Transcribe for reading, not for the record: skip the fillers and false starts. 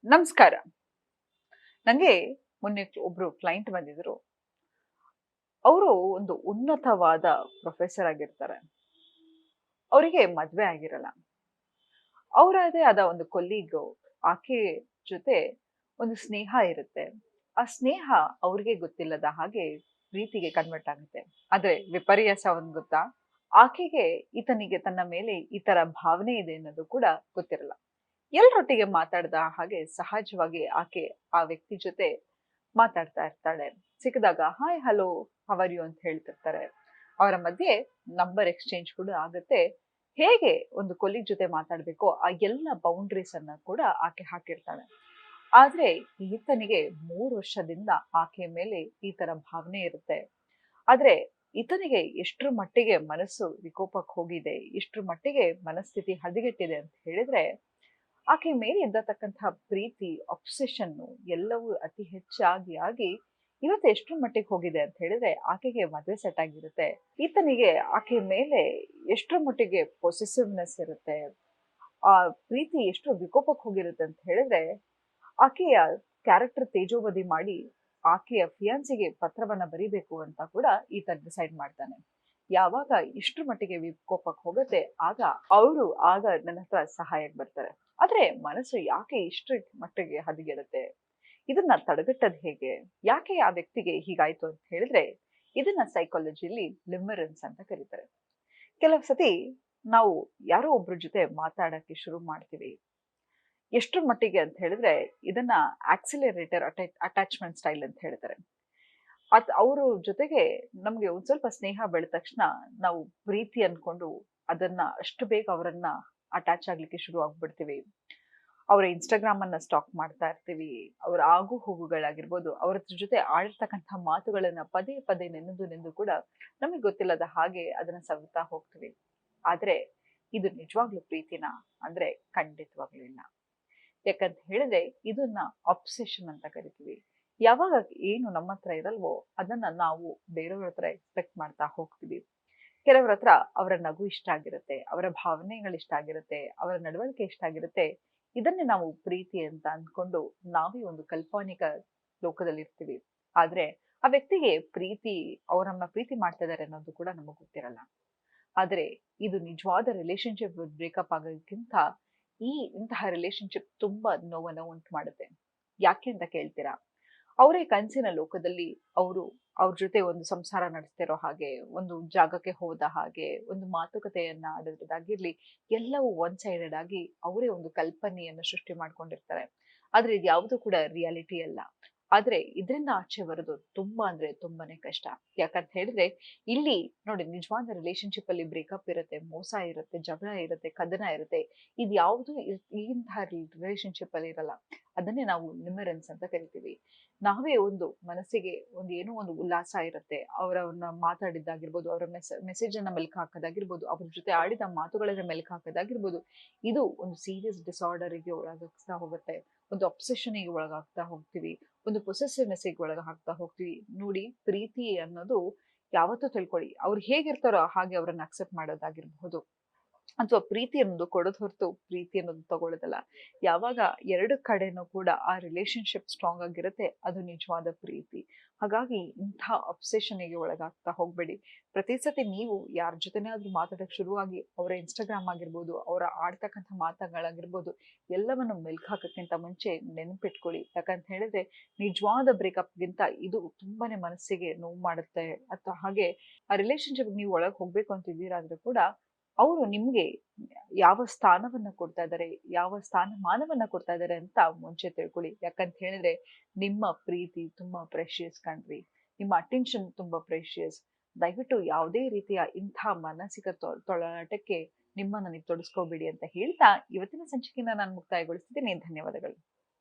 ನಮಸ್ಕಾರ. ನಂಗೆ ಮೊನ್ನೆ ಒಬ್ರು ಕ್ಲೈಂಟ್ ಬಂದಿದ್ರು. ಅವರು ಒಂದು ಉನ್ನತವಾದ ಪ್ರೊಫೆಸರ್ ಆಗಿರ್ತಾರೆ. ಅವರಿಗೆ ಮದ್ವೆ ಆಗಿರಲ್ಲ. ಅವರದೇ ಆದ ಒಂದು ಕೊಲೀಗ್ ಆಕೆ ಜೊತೆ ಒಂದು ಸ್ನೇಹ ಇರುತ್ತೆ. ಆ ಸ್ನೇಹ ಅವ್ರಿಗೆ ಗೊತ್ತಿಲ್ಲದ ಹಾಗೆ ಪ್ರೀತಿಗೆ ಕನ್ವರ್ಟ್ ಆಗುತ್ತೆ. ಆದ್ರೆ ವಿಪರ್ಯಾಸ ಒಂದ್ ಗೊತ್ತಾ? ಆಕೆಗೆ ಈತನಿಗೆ ತನ್ನ ಮೇಲೆ ಈ ತರ ಭಾವನೆ ಇದೆ ಅನ್ನೋದು ಕೂಡ ಗೊತ್ತಿರಲ್ಲ. ಎಲ್ರೊಟ್ಟಿಗೆ ಮಾತಾಡ್ದ ಹಾಗೆ ಸಹಜವಾಗಿ ಆಕೆ ಆ ವ್ಯಕ್ತಿ ಜೊತೆ ಮಾತಾಡ್ತಾ ಇರ್ತಾಳೆ. ಸಿಕ್ಕಿದಾಗ hi, hello, how are you ಅಂತ ಹೇಳ್ತಿರ್ತಾರೆ. ಅವರ ಮಧ್ಯೆ ನಂಬರ್ ಎಕ್ಸ್ಚೇಂಜ್ ಕೂಡ ಆಗುತ್ತೆ. ಹೇಗೆ ಒಂದು ಕೊಲೀಗ್ ಜೊತೆ ಮಾತಾಡ್ಬೇಕೋ ಆ ಎಲ್ಲ ಬೌಂಡ್ರೀಸ್ ಅನ್ನ ಕೂಡ ಆಕೆ ಹಾಕಿರ್ತಾಳೆ. ಆದ್ರೆ ಈತನಿಗೆ 3 ವರ್ಷದಿಂದ ಆಕೆಯ ಮೇಲೆ ಈ ತರ ಭಾವನೆ ಇರುತ್ತೆ. ಆದ್ರೆ ಈತನಿಗೆ ಎಷ್ಟ್ರ ಮಟ್ಟಿಗೆ ಮನಸ್ಸು ವಿಕೋಪಕ್ಕೆ ಹೋಗಿದೆ, ಎಷ್ಟ್ರ ಮಟ್ಟಿಗೆ ಮನಸ್ಥಿತಿ ಹದಗೆಟ್ಟಿದೆ ಅಂತ ಹೇಳಿದ್ರೆ, ಆಕೆ ಮೇಲೆ ಇದ್ದತಕ್ಕಂತಹ ಪ್ರೀತಿ, ಅಬ್ಸೆಷನ್ನು ಎಲ್ಲವೂ ಅತಿ ಹೆಚ್ಚಾಗಿ ಆಗಿ ಇವತ್ತು ಎಷ್ಟ್ರ ಮಟ್ಟಿಗೆ ಹೋಗಿದೆ ಅಂತ ಹೇಳಿದ್ರೆ, ಆಕೆಗೆ ಮದುವೆ ಸೆಟ್ ಆಗಿರುತ್ತೆ. ಈತನಿಗೆ ಆಕೆ ಮೇಲೆ ಎಷ್ಟ್ರ ಮಟ್ಟಿಗೆ ಪೊಸೆಸಿವ್ನೆಸ್ ಇರುತ್ತೆ. ಆ ಪ್ರೀತಿ ಎಷ್ಟು ವಿಕೋಪಕ್ಕೆ ಹೋಗಿರುತ್ತೆ ಅಂತ ಹೇಳಿದ್ರೆ, ಆಕೆಯ ಕ್ಯಾರೆಕ್ಟರ್ ತೇಜೋವಧಿ ಮಾಡಿ ಆಕೆಯ ಫಿಯಾನ್ಸಿಗೆ ಪತ್ರವನ್ನ ಬರಿಬೇಕು ಅಂತ ಕೂಡ ಈತ ಡಿಸೈಡ್ ಮಾಡ್ತಾನೆ. ಯಾವಾಗ ಇಷ್ಟ್ರ ಮಟ್ಟಿಗೆ ವಿಕೋಪಕ್ಕೆ ಹೋಗುತ್ತೆ, ಆಗ ನನ್ನ ಹತ್ರ ಸಹಾಯಕ್ಕೆ ಬರ್ತಾರೆ. ಆದ್ರೆ ಮನಸ್ಸು ಯಾಕೆ ಇಷ್ಟ್ರ ಮಟ್ಟಿಗೆ ಹದಗೆಡುತ್ತೆ? ಇದನ್ನ ತಡೆಗಟ್ಟೋದ್ ಹೇಗೆ? ಯಾಕೆ ಆ ವ್ಯಕ್ತಿಗೆ ಹೀಗಾಯ್ತು ಅಂತ ಹೇಳಿದ್ರೆ, ಇದನ್ನ ಸೈಕಾಲಜಿಲಿ ಲಿಮರೆನ್ಸ್ ಅಂತ ಕರೀತಾರೆ. ಕೆಲವು ಸತಿ ನಾವು ಯಾರೋ ಒಬ್ರ ಜೊತೆ ಮಾತಾಡಕ್ಕೆ ಶುರು ಮಾಡ್ತೀವಿ. ಎಷ್ಟ್ರ ಮಟ್ಟಿಗೆ ಅಂತ ಹೇಳಿದ್ರೆ, ಇದನ್ನ ಆಕ್ಸಿಲರೇಟರ್ ಅಟ್ಯಾಚ್ಮೆಂಟ್ ಸ್ಟೈಲ್ ಅಂತ ಹೇಳ್ತಾರೆ. ಅವ್ರ ಜೊತೆಗೆ ನಮ್ಗೆ ಒಂದ್ ಸ್ವಲ್ಪ ಸ್ನೇಹ ಬೆಳೆದ ತಕ್ಷಣ ನಾವು ಪ್ರೀತಿ ಅನ್ಕೊಂಡು ಅದನ್ನ ಅಷ್ಟು ಬೇಗ ಅವರನ್ನ ಅಟ್ಯಾಚ್ ಆಗ್ಲಿಕ್ಕೆ ಶುರು ಆಗ್ಬಿಡ್ತೀವಿ. ಅವರ ಇನ್ಸ್ಟಾಗ್ರಾಮ್ ಅನ್ನ ಸ್ಟಾಕ್ ಮಾಡ್ತಾ ಇರ್ತೀವಿ. ಅವರ ಆಗು ಹೋಗುಗಳಾಗಿರ್ಬೋದು, ಅವ್ರ ಜೊತೆ ಆಡಿರ್ತಕ್ಕಂಥ ಮಾತುಗಳನ್ನ ಪದೇ ಪದೇ ನೆನೆದು ನೆನೆದು ಕೂಡ ನಮಗೆ ಗೊತ್ತಿಲ್ಲದ ಹಾಗೆ ಅದನ್ನ ಸವಿತಾ ಹೋಗ್ತೀವಿ. ಆದ್ರೆ ಇದು ನಿಜವಾಗ್ಲೂ ಪ್ರೀತಿನಾ ಅಂದ್ರೆ ಖಂಡಿತವಾಗ್ಲೂ ಇಲ್ಲ. ಯಾಕಂತ ಹೇಳಿದ್ರೆ ಇದನ್ನ ಅಬ್ಸೆಷನ್ ಅಂತ ಕರಿತೀವಿ. ಯಾವಾಗ ಏನು ನಮ್ಮ ಹತ್ರ ಇರಲ್ವೋ ಅದನ್ನ ನಾವು ಬೇರೆಯವ್ರ ಹತ್ರ ಎಕ್ಸ್ಪೆಕ್ಟ್ ಮಾಡ್ತಾ ಹೋಗ್ತೀವಿ. ಕೆಲವ್ರ ಹತ್ರ ಅವರ ನಗು ಇಷ್ಟ ಆಗಿರುತ್ತೆ, ಅವರ ಭಾವನೆಗಳು ಇಷ್ಟ ಆಗಿರುತ್ತೆ, ಅವರ ನಡವಳಿಕೆ ಇಷ್ಟ ಆಗಿರುತ್ತೆ. ಇದನ್ನೇ ನಾವು ಪ್ರೀತಿ ಅಂತ ಅಂದ್ಕೊಂಡು ನಾವೇ ಒಂದು ಕಾಲ್ಪನಿಕ ಲೋಕದಲ್ಲಿ ಇರ್ತೀವಿ. ಆದ್ರೆ ಆ ವ್ಯಕ್ತಿಗೆ ಅವ್ರನ್ನ ಪ್ರೀತಿ ಮಾಡ್ತಾ ಇದಾರೆ ಅನ್ನೋದು ಕೂಡ ನಮಗ್ ಗೊತ್ತಿರಲ್ಲ. ಆದ್ರೆ ಇದು ನಿಜವಾದ ರಿಲೇಶನ್ಶಿಪ್ ಬ್ರೇಕಪ್ ಆಗೋದಕ್ಕಿಂತ ಇಂತಹ ರಿಲೇಶನ್ಶಿಪ್ ತುಂಬಾ ನೋವನ್ನ ಉಂಟು ಮಾಡುತ್ತೆ. ಯಾಕೆ ಅಂತ ಕೇಳ್ತೀರಾ? ಅವರೇ ಕನಸಿನ ಲೋಕದಲ್ಲಿ ಅವ್ರ ಜೊತೆ ಒಂದು ಸಂಸಾರ ನಡೆಸ್ತಿರೋ ಹಾಗೆ, ಒಂದು ಜಾಗಕ್ಕೆ ಹೋದ ಹಾಗೆ, ಒಂದು ಮಾತುಕತೆಯನ್ನ ಆಡೋದಾಗಿರ್ಲಿ, ಎಲ್ಲವೂ ಒನ್ ಸೈಡೆಡ್ ಆಗಿ ಅವರೇ ಒಂದು ಕಲ್ಪನೆಯನ್ನ ಸೃಷ್ಟಿ ಮಾಡ್ಕೊಂಡಿರ್ತಾರೆ. ಆದ್ರೆ ಇದ್ಯಾವುದು ಕೂಡ ರಿಯಾಲಿಟಿ ಅಲ್ಲ. ಆದ್ರೆ ಇದರಿಂದ ಆಚೆ ಬರೋದು ತುಂಬಾ ಅಂದ್ರೆ ತುಂಬಾನೇ ಕಷ್ಟ. ಯಾಕಂತ ಹೇಳಿದ್ರೆ ಇಲ್ಲಿ ನೋಡಿ, ನಿಜವಾದ ರಿಲೇಶನ್ಶಿಪ್ ಅಲ್ಲಿ ಬ್ರೇಕಪ್ ಇರುತ್ತೆ, ಮೋಸ ಇರುತ್ತೆ, ಜಗಳ ಇರುತ್ತೆ, ಕದನ ಇರುತ್ತೆ. ಇದ್ಯಾವುದು ಇಂತಹ ರಿಲೇಶನ್ಶಿಪ್ ಅಲ್ಲಿ ಇರಲ್ಲ. ಅದನ್ನೇ ನಾವು ಲಿಮರೆನ್ಸ್ ಅಂತ ಕರಿತೀವಿ. ನಾವೇ ಒಂದು ಮನಸ್ಸಿಗೆ ಏನೋ ಒಂದು ಉಲ್ಲಾಸ ಇರುತ್ತೆ. ಅವರನ್ನ ಮಾತಾಡಿದ್ದಾಗಿರ್ಬೋದು, ಅವರ ಮೆಸೇಜ್ ಅನ್ನ ಮೆಲ್ಕು ಹಾಕೋದಾಗಿರ್ಬೋದು, ಅವ್ರ ಜೊತೆ ಆಡಿದ ಮಾತುಗಳನ್ನ ಮೆಲ್ಕು ಹಾಕೋದಾಗಿರ್ಬೋದು, ಇದು ಒಂದು ಸೀರಿಯಸ್ ಡಿಸಾರ್ಡರ್ಗೆ ಒಳಗಾಗ್ತಾ ಹೋಗುತ್ತೆ. ಒಂದು ಅಬ್ಸೆಷನ್ಗೆ ಒಳಗಾಗ್ತಾ ಹೋಗ್ತೀವಿ. ಒಂದು ಪೊಸೆಸಿವ್ನೆಸ್ಗೆ ಒಳಗಾಗ್ತಾ ಹೋಗ್ತೀವಿ. ನೋಡಿ, ಪ್ರೀತಿ ಅನ್ನೋದು ಯಾವತ್ತೂ ತಿಳ್ಕೊಳ್ಳಿ, ಅವ್ರು ಹೇಗಿರ್ತಾರೋ ಹಾಗೆ ಅವ್ರನ್ನ ಅಕ್ಸೆಪ್ಟ್ ಮಾಡೋದಾಗಿರ್ಬಹುದು. ಅಥವಾ ಪ್ರೀತಿ ಅನ್ನೋದು ಕೊಡೋದ್ ಹೊರತು ಪ್ರೀತಿ ಅನ್ನೋದು ತಗೊಳ್ಳೋದಲ್ಲ. ಯಾವಾಗ ಎರಡು ಕಡೆನೂ ಕೂಡ ಆ ರಿಲೇಶನ್ಶಿಪ್ ಸ್ಟ್ರಾಂಗ್ ಆಗಿರುತ್ತೆ, ಅದು ನಿಜವಾದ ಪ್ರೀತಿ. ಹಾಗಾಗಿ ಇಂಥ ಅಬ್ಸೆಷನ್ಗೆ ಒಳಗಾಗ್ತಾ ಹೋಗ್ಬೇಡಿ. ಪ್ರತಿ ಸತಿ ನೀವು ಯಾರ ಜೊತೆನಾದ್ರೂ ಮಾತಾಡಕ್ ಶುರುವಾಗಿ ಅವರ ಇನ್ಸ್ಟಾಗ್ರಾಮ್ ಆಗಿರ್ಬೋದು, ಅವರ ಆಡ್ತಕ್ಕಂಥ ಮಾತುಗಳಾಗಿರ್ಬೋದು, ಎಲ್ಲವನ್ನು ಮೆಲ್ಕು ಹಾಕೋಕ್ಕಿಂತ ಮುಂಚೆ ನೆನಪಿಟ್ಕೊಳ್ಳಿ. ಯಾಕಂತ ಹೇಳಿದ್ರೆ ನಿಜವಾದ ಬ್ರೇಕಪ್ಗಿಂತ ಇದು ತುಂಬಾನೇ ಮನಸ್ಸಿಗೆ ನೋವು ಮಾಡುತ್ತೆ. ಅಥವಾ ಹಾಗೆ ಆ ರಿಲೇಶನ್ಶಿಪ್ ನೀವು ಒಳಗೆ ಹೋಗ್ಬೇಕು ಅಂತಿದ್ದೀರಾದ್ರೂ ಕೂಡ ಅವರು ನಿಮ್ಗೆ ಯಾವ ಸ್ಥಾನವನ್ನ ಕೊಡ್ತಾ ಇದ್ದಾರೆ, ಯಾವ ಸ್ಥಾನಮಾನವನ್ನ ಕೊಡ್ತಾ ಇದ್ದಾರೆ ಅಂತ ಮುಂಚೆ ತಿಳ್ಕೊಳ್ಳಿ. ಯಾಕಂತ ಹೇಳಿದ್ರೆ ನಿಮ್ಮ ಪ್ರೀತಿ ತುಂಬಾ ಪ್ರೆಷಿಯಸ್ ಕಣ್ರಿ. ನಿಮ್ಮ ಅಟೆನ್ಷನ್ ತುಂಬಾ ಪ್ರೆಷಿಯಸ್. ದಯವಿಟ್ಟು ಯಾವುದೇ ರೀತಿಯ ಇಂಥ ಮಾನಸಿಕ ತೊಳಲಾಟಕ್ಕೆ ನಿಮ್ಮನ್ನ ನೀವು ತೊಡಸ್ಕೋಬೇಡಿ ಅಂತ ಹೇಳ್ತಾ ಇವತ್ತಿನ ಸಂಚಿಕೆಯನ್ನ ನಾನು ಮುಕ್ತಾಯಗೊಳಿಸ್ತಿದ್ದೀನಿ. ಧನ್ಯವಾದಗಳು.